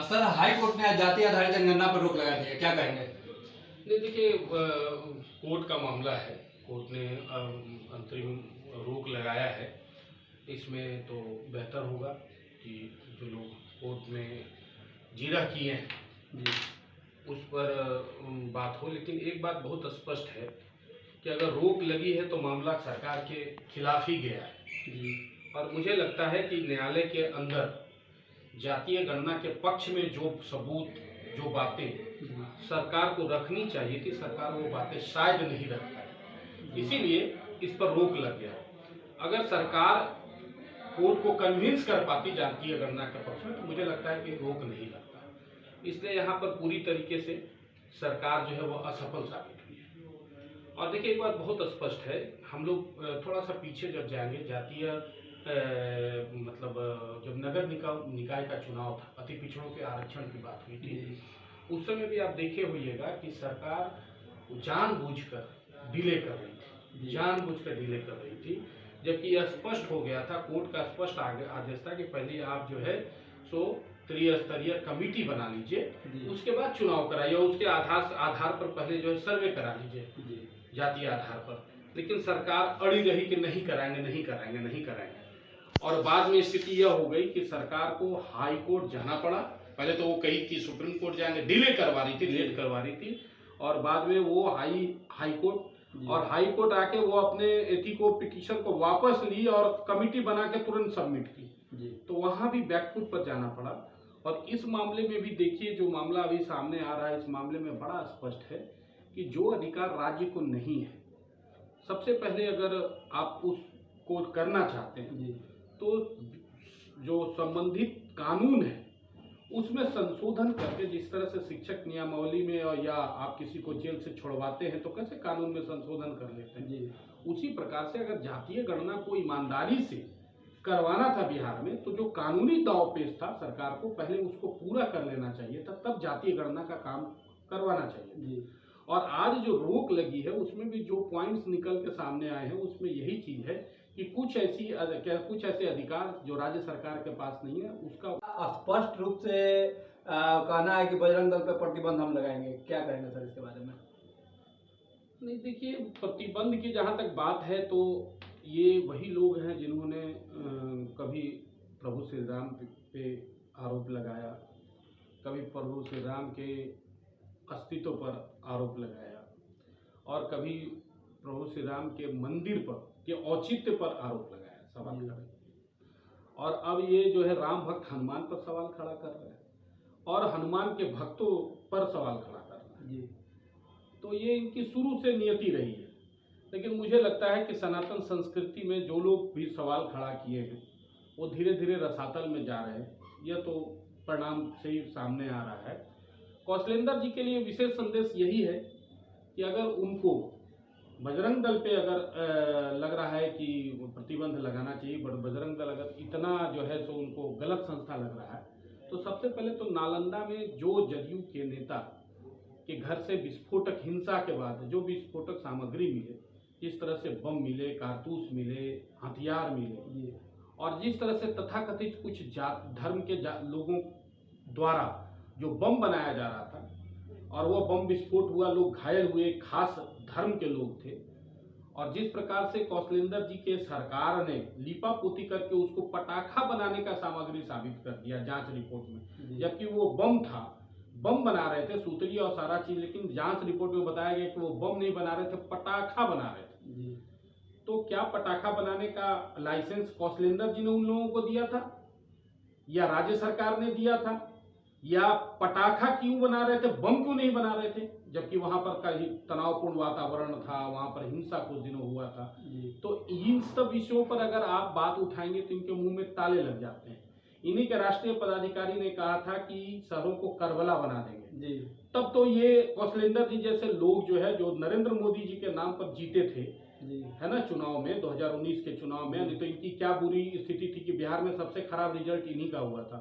Sir, high court ने जाति आधारित जनगणना पर रोक लगा दी है, क्या कहेंगे? नहीं, देखिए कोर्ट का मामला है। कोर्ट ने अंतरिम रोक लगाया है। इसमें तो बेहतर होगा कि जो लोग कोर्ट में जीरा किए हैं जी उस पर बात हो। लेकिन एक बात बहुत स्पष्ट है कि अगर रोक लगी है तो मामला सरकार के खिलाफ ही गया है जी। और मुझे लगता है कि न्यायालय के अंदर जातीय गणना के पक्ष में जो सबूत, जो बातें सरकार को रखनी चाहिए थी, सरकार वो बातें शायद नहीं रख पाई, इसीलिए इस पर रोक लग गया। अगर सरकार कोर्ट को कन्विंस कर पाती जातीय गणना के पक्ष में तो मुझे लगता है कि रोक नहीं लगता। इसलिए यहाँ पर पूरी तरीके से सरकार जो है वो असफल साबित हुई है। और देखिए एक बात बहुत स्पष्ट है, हम लोग थोड़ा सा पीछे जब जाएंगे, जातीय मतलब जब नगर निकाय का चुनाव था, अति पिछड़ों के आरक्षण की बात हुई थी, उस समय भी आप देखे होइएगा कि सरकार जानबूझकर डिले कर रही थी, जबकि यह स्पष्ट हो गया था, कोर्ट का स्पष्ट आदेश था कि पहले आप जो है सो त्रिस्तरीय कमेटी बना लीजिए, उसके बाद चुनाव कराइए, उसके आधार पर पहले जो है सर्वे करा लीजिए जातीय आधार पर। लेकिन सरकार अड़ी रही कि नहीं कराएंगे। और बाद में स्थिति यह हो गई कि सरकार को हाई कोर्ट जाना पड़ा। पहले तो वो कही कि सुप्रीम कोर्ट जाएंगे, लेट करवा रही थी, और बाद में वो हाई कोर्ट आके वो अपने एथिको पिटीशन को वापस ली और कमेटी बना के तुरंत सबमिट की। तो वहां भी बैकफुट पर जाना पड़ा। और इस मामले में भी देखिए, जो मामला अभी सामने आ रहा है, इस मामले में बड़ा स्पष्ट है कि जो अधिकार राज्य को नहीं है, सबसे पहले अगर आप उसको करना चाहते हैं तो जो संबंधित कानून है उसमें संशोधन करके, जिस तरह से शिक्षक नियमावली में या आप किसी को जेल से छुड़वाते हैं तो कैसे कानून में संशोधन कर लेते हैं, उसी प्रकार से अगर जातीय गणना को ईमानदारी से करवाना था बिहार में, तो जो कानूनी दांवपेच था सरकार को पहले उसको पूरा कर लेना चाहिए था, तब जातीय गणना का काम करवाना चाहिए। और आज जो रोक लगी है उसमें भी जो पॉइंट्स निकल के सामने आए हैं उसमें यही चीज है कि कुछ ऐसे अधिकार जो राज्य सरकार के पास नहीं है, उसका स्पष्ट रूप से कहना है कि बजरंग दल पर प्रतिबंध हम लगाएंगे, क्या कहेंगे सर इसके बारे में? नहीं, देखिए प्रतिबंध की जहाँ तक बात है तो ये वही लोग हैं जिन्होंने कभी प्रभु श्री राम पे आरोप लगाया, कभी प्रभु श्री राम के अस्तित्व पर आरोप लगाया, और कभी प्रभु श्री राम के मंदिर पर के औचित्य पर आरोप लगाया, सवाल खड़ा किया। और अब ये जो है राम भक्त हनुमान पर सवाल खड़ा कर रहे हैं और हनुमान के भक्तों पर सवाल खड़ा कर रहे हैं। तो ये इनकी शुरू से नियति रही है। लेकिन मुझे लगता है कि सनातन संस्कृति में जो लोग भी सवाल खड़ा किए हैं वो धीरे धीरे रसातल में जा रहे हैं, यह तो परिणाम से ही सामने आ रहा है। कौशलेंद्र जी के लिए विशेष संदेश यही है कि अगर उनको बजरंग दल पे अगर लग रहा है कि प्रतिबंध लगाना चाहिए, बजरंग दल अगर इतना जो है तो उनको गलत संस्था लग रहा है, तो सबसे पहले तो नालंदा में जो जदयू के नेता के घर से विस्फोटक हिंसा के बाद जो विस्फोटक सामग्री मिले, जिस तरह से बम मिले, कारतूस मिले, हथियार मिले, और जिस तरह से तथाकथित कुछ धर्म के लोगों द्वारा जो बम बनाया जा रहा था और वो बम विस्फोट हुआ, लोग घायल हुए, खास धर्म के लोग थे, और जिस प्रकार से कौशलेंद्र जी के सरकार ने लीपापोती करके उसको पटाखा बनाने का सामग्री साबित कर दिया जांच रिपोर्ट में, जबकि वो बम था, बम बना रहे थे सूतली और सारा चीज, लेकिन जांच रिपोर्ट में बताया गया कि वो बम नहीं बना रहे थे, पटाखा बना रहे थे। तो क्या पटाखा बनाने का लाइसेंस कौशलेंद्र जी ने उन लोगों को दिया था या राज्य सरकार ने दिया था, या पटाखा क्यों बना रहे थे, बम क्यों नहीं बना रहे थे, जबकि वहां पर कहीं तनावपूर्ण वातावरण था, वहां पर हिंसा कुछ दिनों हुआ था। तो इन सब विषयों पर अगर आप बात उठाएंगे तो इनके मुंह में ताले लग जाते हैं। इन्हीं के राष्ट्रीय पदाधिकारी ने कहा था कि शहरों को करबला बना देंगे, तब तो ये कौशलेंद्र जी जैसे लोग जो है, जो नरेंद्र मोदी जी के नाम पर जीते थे, है ना, चुनाव में 2019 के चुनाव में, नहीं तो इनकी क्या बुरी स्थिति थी कि बिहार में सबसे खराब रिजल्ट इन्हीं का हुआ था।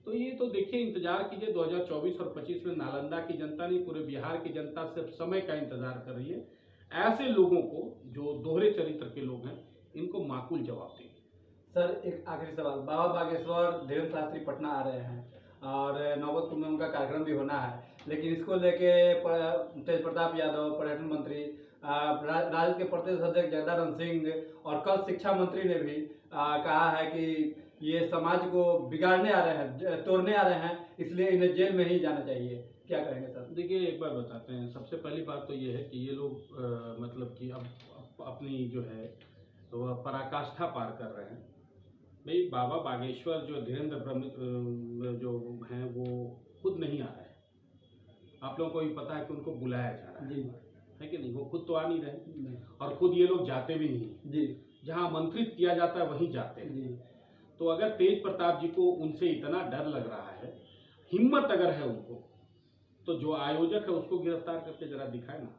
तो ये तो देखिए, इंतजार कीजिए 2024 और 25 में नालंदा की जनता नहीं, पूरे बिहार की जनता सिर्फ समय का इंतजार कर रही है। ऐसे लोगों को, जो दोहरे चरित्र के लोग हैं, इनको माकूल जवाब देंगे। सर, एक आखिरी सवाल, बाबा बागेश्वर, धीरेन्द्र शास्त्री पटना आ रहे हैं, और नौबतपुर में उनका कार्यक्रम भी होना है, लेकिन इसको लेके तेज प्रताप यादव, पर्यटन मंत्री, राजद के प्रदेश अध्यक्ष जगदानंद सिंह और कल शिक्षा मंत्री ने भी कहा है कि ये समाज को बिगाड़ने आ रहे हैं, तोड़ने आ रहे हैं, इसलिए इन्हें जेल में ही जाना चाहिए। क्या कहेंगे सर? देखिए, एक बार बताते हैं। सबसे पहली बात तो ये है कि ये लोग मतलब कि अब अपनी जो है वह पराकाष्ठा पार कर रहे हैं। भाई, बाबा बागेश्वर जो धीरेन्द्र ब्रह्म जो हैं वो खुद नहीं आ रहे हैं। आप लोगों को भी पता है कि उनको बुलाया जा रहा जी है कि नहीं? वो खुद तो आ नहीं रहे नहीं। और खुद ये लोग जाते भी नहीं। जी जहाँ आमंत्रित किया जाता है वहीं जाते हैं। जी तो अगर तेज प्रताप जी को उनसे इतना डर लग रहा है, हिम्मत अगर है उनको, तो जो आयोजक है उसको गिरफ्तार करके जरा दिखाए ना।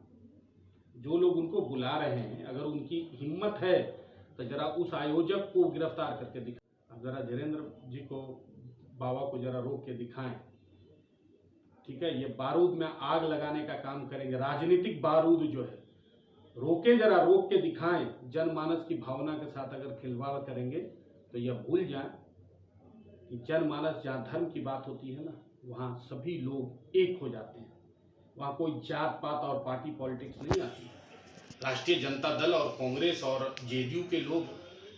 जो लोग उनको बुला रहे हैं, अगर उनकी हिम्मत है तो जरा उस आयोजक को गिरफ्तार करके दिखाएं। अब जरा धीरेन्द्र जी को, बाबा को जरा रोक के दिखाएं। ठीक है, ये बारूद में आग लगाने का काम करेंगे, राजनीतिक बारूद जो है, रोके, जरा रोक के दिखाएं। जनमानस की भावना के साथ अगर खिलवाड़ करेंगे तो यह भूल जाएं कि जनमानस, जहाँ धर्म की बात होती है ना, वहाँ सभी लोग एक हो जाते हैं। वहाँ कोई जात पात और पार्टी पॉलिटिक्स नहीं आती। राष्ट्रीय जनता दल और कांग्रेस और जेडीयू के लोग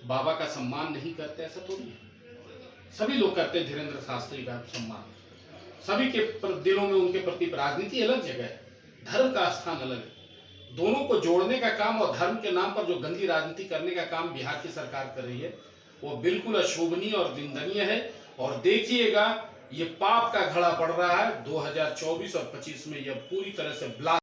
बाबा का सम्मान नहीं करते, ऐसा थोड़ी है। सभी लोग करते हैं धीरेन्द्र शास्त्री का सम्मान। सभी के दिलों में उनके प्रति राजनीति अलग जगह है, धर्म का स्थान अलग है। दोनों को जोड़ने का काम और धर्म के नाम पर जो गंदी राजनीति करने का काम बिहार की सरकार कर रही है, वो बिल्कुल अशोभनीय और निंदनीय है। और देखिएगा, ये पाप का घड़ा पड़ रहा है। 2024 और 25 में यह पूरी तरह से ब्लास्ट